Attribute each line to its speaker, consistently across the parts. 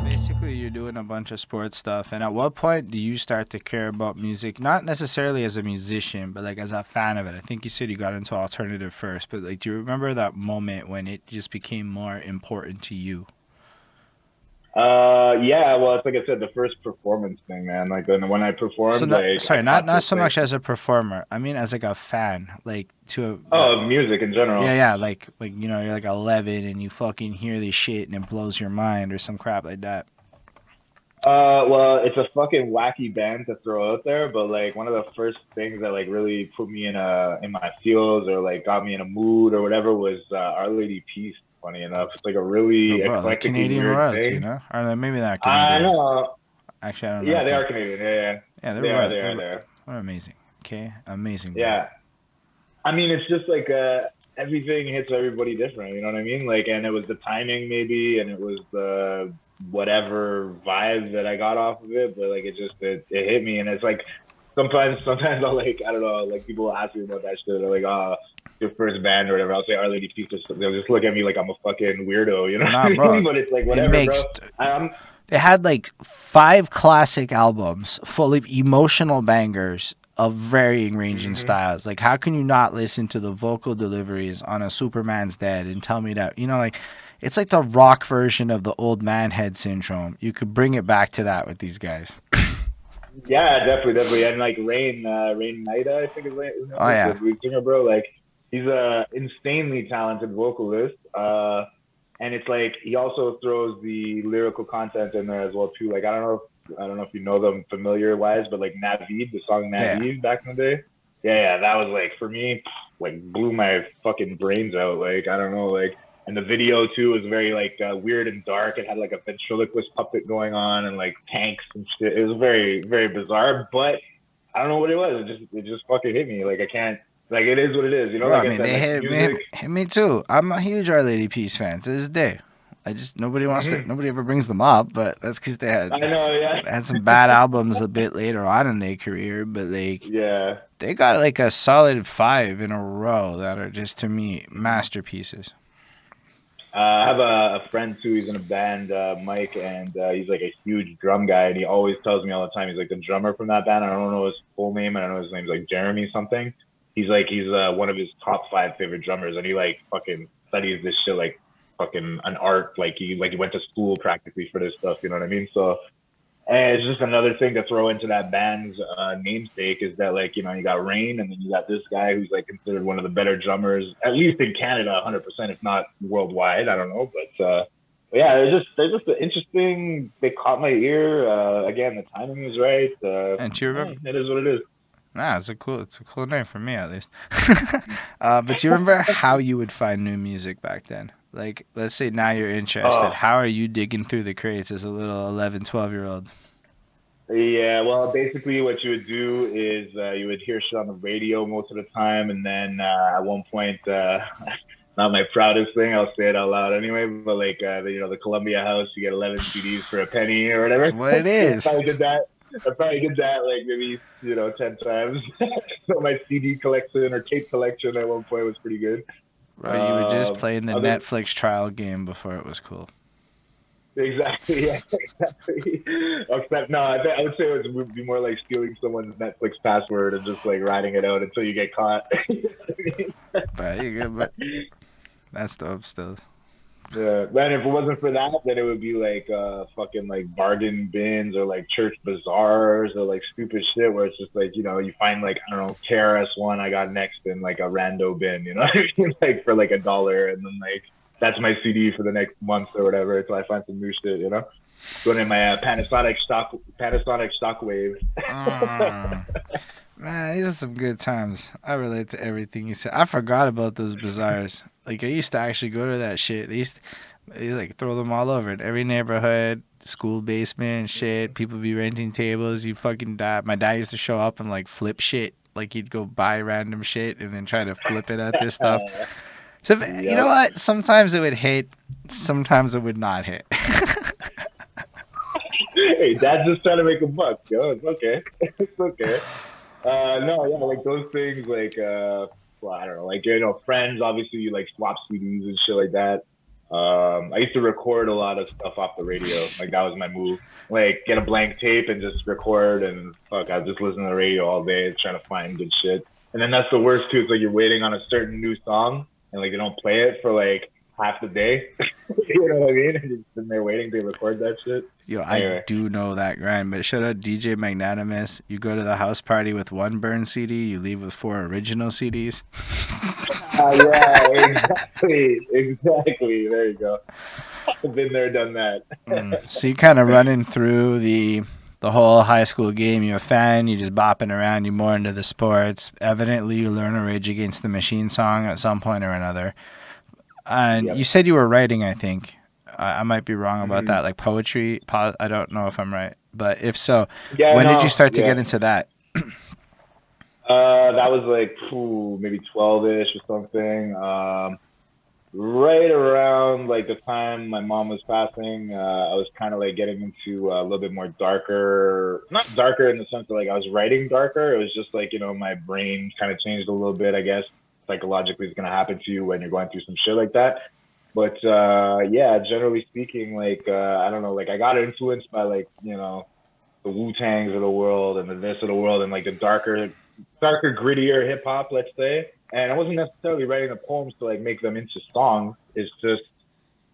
Speaker 1: Basically, you're doing a bunch of sports stuff. And at what point do you start to care about music? Not necessarily as a musician, but like as a fan of it. I think you said you got into alternative first, but like, do you remember that moment when it just became more important to you?
Speaker 2: Yeah, well, it's like I said, the first performance thing, man. Like when I
Speaker 1: So
Speaker 2: performed,
Speaker 1: not
Speaker 2: like I
Speaker 1: sorry, not
Speaker 2: caught
Speaker 1: not
Speaker 2: this
Speaker 1: so
Speaker 2: like,
Speaker 1: much as a performer. I mean as like a fan, like to
Speaker 2: oh, music in
Speaker 1: yeah,
Speaker 2: general.
Speaker 1: yeah, like you're like 11 and you fucking hear this shit and it blows your mind or some crap like that.
Speaker 2: Well, it's a fucking wacky band to throw out there, but like one of the first things that like really put me in my feels or like got me in a mood or whatever was Our Lady Peace. Funny enough, it's like a
Speaker 1: Oh,
Speaker 2: really
Speaker 1: bro, like
Speaker 2: eclectically
Speaker 1: Canadian
Speaker 2: weird
Speaker 1: royalty, you
Speaker 2: thing.
Speaker 1: know? Or maybe not
Speaker 2: I
Speaker 1: Canadian.
Speaker 2: know.
Speaker 1: Actually, I don't know
Speaker 2: Yeah,
Speaker 1: if
Speaker 2: they
Speaker 1: they're.
Speaker 2: are Canadian. Yeah, yeah,
Speaker 1: Yeah, they're
Speaker 2: they are.
Speaker 1: royal.
Speaker 2: They are. They are.
Speaker 1: They're amazing. Okay, amazing band.
Speaker 2: Yeah, I mean, it's just like everything hits everybody different. You know what I mean? Like, and it was the timing maybe, and it was the whatever vibe that I got off of it. But like, it hit me, and it's like sometimes I'll like I don't know, like people will ask me about that shit. They're like, oh, your first band or whatever. I'll say Our Lady Peace. They'll just look at me like I'm a fucking weirdo. You know what
Speaker 1: Nah,
Speaker 2: I mean?
Speaker 1: bro,
Speaker 2: But it's like
Speaker 1: it
Speaker 2: whatever, bro.
Speaker 1: makes.
Speaker 2: I'm
Speaker 1: They had like five classic albums full of emotional bangers of varying range and
Speaker 2: mhm.
Speaker 1: styles. Like, how can you not listen to the vocal deliveries on a Superman's Dead and tell me that, like, it's like the rock version of the old man head syndrome. You could bring it back to that with these guys.
Speaker 2: Yeah, definitely, definitely. And like Rain Maida, I think his name
Speaker 1: Oh,
Speaker 2: is,
Speaker 1: yeah.
Speaker 2: the lead singer, bro. Like he's a insanely talented vocalist. And it's like he also throws the lyrical content in there as well too. Like I don't know if you know them familiar wise, but like Navid, the song
Speaker 1: Yeah.
Speaker 2: Navid back in the day. Yeah, yeah, that was like for me, like blew my fucking brains out. Like I don't know, like and the video too was very like weird and dark. It had like a ventriloquist puppet going on and like tanks and shit. It was very very bizarre, but I don't know what it was. It just fucking hit me. Like I can't. Like it is what it is. You know,
Speaker 1: Bro,
Speaker 2: like
Speaker 1: I
Speaker 2: I
Speaker 1: mean,
Speaker 2: said,
Speaker 1: they
Speaker 2: like
Speaker 1: hit me,
Speaker 2: music.
Speaker 1: hit me too. I'm a huge Our Lady Peace fan to this day. I just
Speaker 2: Hmm.
Speaker 1: nobody ever brings them up, but that's because
Speaker 2: I know. Yeah.
Speaker 1: they had some bad albums a bit later on in their career. But like
Speaker 2: Yeah.
Speaker 1: they got like a solid five in a row that are just to me
Speaker 2: Mhm.
Speaker 1: masterpieces.
Speaker 2: I have a friend too. He's in a band, Mike, and he's like a huge drum guy. And he always tells me all the time he's like the drummer from that band. I don't know his full name. I don't know his name's like Jeremy something. He's one of his top five favorite drummers, and he like fucking studies this shit like fucking an art. Like he went to school practically for this stuff. You know what I mean? So and it's just another thing to throw into that band's namesake is that like you got Rain and then you got this guy who's like considered one of the better drummers at least in Canada 100% if not worldwide. I don't know, but yeah, they're just interesting. They caught my ear. Again, the timing was right.
Speaker 1: And do you remember?
Speaker 2: It is what it is.
Speaker 1: Nah, it's a cool name for me at least. But do you remember how you would find new music back then? Like, let's say now you're interested.
Speaker 2: Oh
Speaker 1: How are you digging through the crates as a little 11, 12 year old?
Speaker 2: yeah, well, basically what you would do is you would hear shit on the radio most of the time, and then at one point, not my proudest thing, I'll say it out loud anyway, but like the Columbia House, you get 11 CDs for a penny or
Speaker 1: That's
Speaker 2: whatever.
Speaker 1: what it
Speaker 2: So I
Speaker 1: is.
Speaker 2: probably did that. I probably did that like maybe 10 times. So my CD collection or tape collection at one point was pretty good.
Speaker 1: Bro, you were just playing the
Speaker 2: Other
Speaker 1: Netflix trial game before it was cool.
Speaker 2: Exactly. Yeah, exactly. Except no, I would say it would be more like stealing someone's Netflix password and just like writing it out until you get caught.
Speaker 1: But you good, but that's dope still.
Speaker 2: Yeah. Then if it wasn't for that, then it would be like fucking like bargain bins or like church bazaars or like stupid shit where it's just like, you find like, I don't know, KRS-One I got next in like a rando bin, you know what I mean? Like for like $1 and then like that's my CD for the next month or whatever until I find some new shit. Going in my Panasonic Shockwave.
Speaker 1: Mm. Man, these are some good times. I relate to everything you said. I forgot about those bazaars. Like I used to actually go to that shit. They like throw them all over in every neighborhood, school basement and shit. People be renting tables. You fucking die. My dad used to show up and like flip shit. Like he'd go buy random shit and then try to flip it at this stuff. So you know
Speaker 2: Yep.
Speaker 1: what? Sometimes it would hit. Sometimes it would not hit.
Speaker 2: Hey, dad's just trying to make a buck, yo. It's okay. It's okay. No, yeah, like those things, like, well, I don't know, like, friends, obviously, you like swap CDs and shit like that. I used to record a lot of stuff off the radio. Like that was my move. Like get a blank tape and just record and fuck. I was just listening to the radio all day, trying to find good shit. And then that's the worst too. It's like you're waiting on a certain new song and like they don't play it for like half the day. You know what I mean? And you're just sitting there waiting to record that shit.
Speaker 1: Yo, I
Speaker 2: Anyway.
Speaker 1: do know that grind, but shout out DJ Magnanimous. You go to the house party with one burn CD, you leave with 4 original CDs.
Speaker 2: Yeah, exactly. There you go. I've been there, done that.
Speaker 1: So you kind of running through the whole high school game. You're a fan. You're just bopping around. You're more into the sports. Evidently, you learn a Rage Against the Machine song at some point or another. And
Speaker 2: Yep.
Speaker 1: you said you were writing, I think. I might be wrong about
Speaker 2: Mhm.
Speaker 1: that, like poetry. I don't know if I'm right. But if so,
Speaker 2: Yeah,
Speaker 1: when did you
Speaker 2: no,
Speaker 1: start to
Speaker 2: yeah.
Speaker 1: get into that?
Speaker 2: That was like maybe 12-ish or something. Right around like the time my mom was passing, I was kind of like getting into a little bit more darker, not darker in the sense that like I was writing darker. It was just like, my brain kind of changed a little bit, I guess. Psychologically, it's going to happen to you when you're going through some shit like that. But yeah, generally speaking, like, I don't know, like I got influenced by like, the Wu-Tangs of the world and the this of the world and like the darker, grittier hip hop, let's say. And I wasn't necessarily writing the poems to like make them into songs. It's just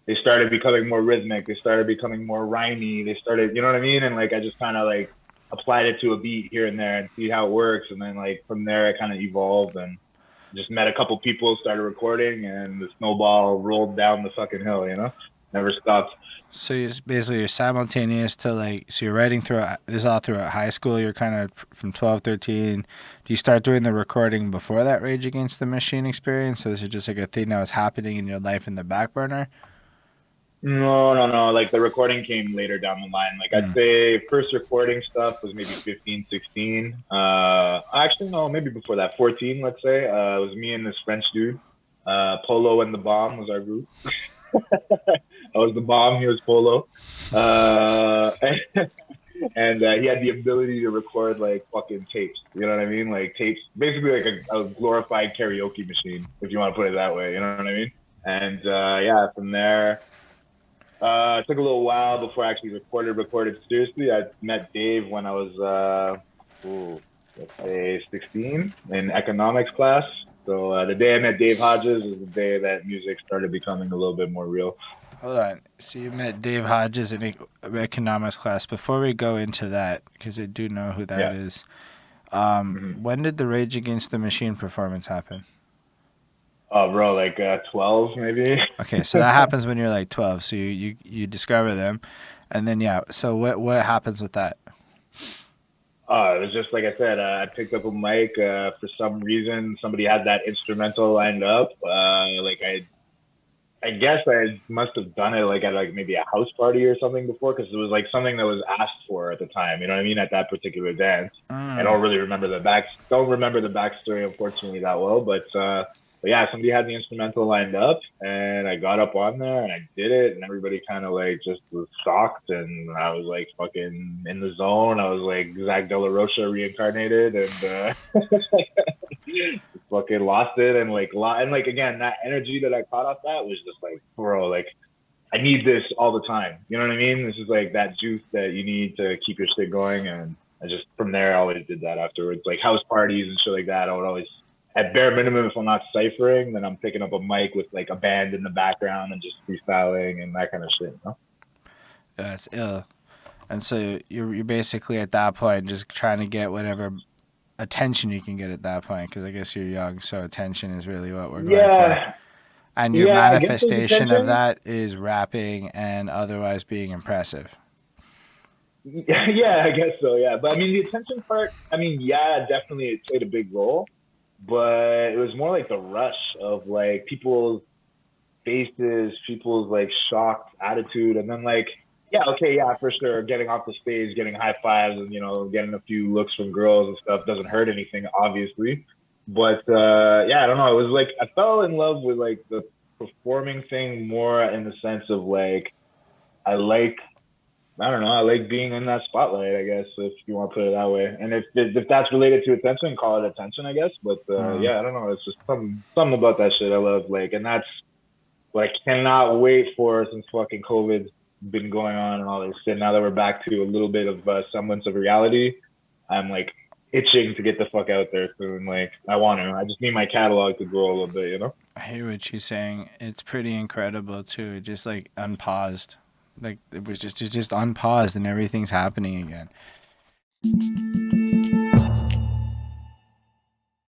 Speaker 2: they started becoming more rhythmic. They started becoming more rhymey. They started, you know what I mean? And like I just kind of like applied it to a beat here and there and see how it works. And then like from there, it kind of evolved and just met a couple people, started recording, and the snowball rolled down the fucking hill. Never stopped.
Speaker 1: So you're simultaneous to like, so you're writing throughout, this all throughout high school. You're kind of from 12, 13. Do you start doing the recording before that Rage Against the Machine experience? So this is just like a thing that was happening in your life in the back burner?
Speaker 2: No, no, no. Like the recording came later down the line. Like I'd
Speaker 1: Mm.
Speaker 2: say first recording stuff was maybe 15, 16. Actually, no, maybe before that, 14, let's say. It was me and this French dude. Polo and the Bomb was our group. I was the Bomb, he was Polo. Uh, and he had the ability to record like fucking tapes. You know what I mean? Like tapes, basically like a glorified karaoke machine, if you want to put it that way. You know what I mean? And yeah, from there. It took a little while before I actually recorded seriously. I met Dave when I was, let's say 16 in economics class. So the day I met Dave Hodges was the day that music started becoming a little bit more real.
Speaker 1: Hold on. So you met Dave Hodges in economics class. Before we go into that, because I do know who that
Speaker 2: Yeah.
Speaker 1: is,
Speaker 2: Mm-hmm.
Speaker 1: when did the Rage Against the Machine performance happen?
Speaker 2: Oh, bro, like 12 maybe.
Speaker 1: Okay, so that happens when you're like 12. So you discover them, and then yeah. So what happens with that?
Speaker 2: It was just like I said. I picked up a mic for some reason. Somebody had that instrumental lined up. Like I guess I must have done it like at like maybe a house party or something before because it was like something that was asked for at the time. You know what I mean? At that particular dance. I
Speaker 1: Mm.
Speaker 2: don't really remember don't remember the backstory unfortunately that well, but yeah, somebody had the instrumental lined up and I got up on there and I did it and everybody kind of like just was shocked and I was like fucking in the zone. I was like Zach De La Rocha reincarnated and fucking lost it and like again that energy that I caught off that was just like bro like I need this all the time. You know what I mean? This is like that juice that you need to keep your shit going and I just from there I always did that afterwards. Like house parties and shit like that, I would always at bare minimum if I'm not ciphering, then I'm picking up a mic with like a band in the background and just freestyling and that kind of shit.
Speaker 1: That's ill. And so you're basically at that point just trying to get whatever attention you can get at that point because I guess you're young, so attention is really what we're going for.
Speaker 2: Yeah.
Speaker 1: And your
Speaker 2: Yeah, I guess there's
Speaker 1: manifestation of
Speaker 2: attention.
Speaker 1: that is rapping and otherwise being impressive.
Speaker 2: Yeah, I guess so. Yeah, but I mean, the attention part. I mean, yeah, definitely it played a big role, but it was more like the rush of like people's faces, people's like shocked attitude, and then like, yeah, okay, yeah, for sure, getting off the stage, getting high fives, and getting a few looks from girls and stuff doesn't hurt anything, obviously. But yeah, I don't know. It was like I fell in love with like the performing thing more in the sense of like I like I don't know. I like being in that spotlight, I guess, if you want to put it that way. And if that's related to attention, call it attention, I guess. But
Speaker 1: Mm.
Speaker 2: yeah, I don't know. It's just something about that shit I love. Like, and that's what I cannot wait for since fucking COVID's been going on and all this shit. Now that we're back to a little bit of semblance of reality, I'm like itching to get the fuck out there soon. Like I want to. I just need my catalog to grow a little bit, you know.
Speaker 1: I hear what you're saying. It's pretty incredible too. It just like unpaused. Like it was just unpaused and everything's happening again.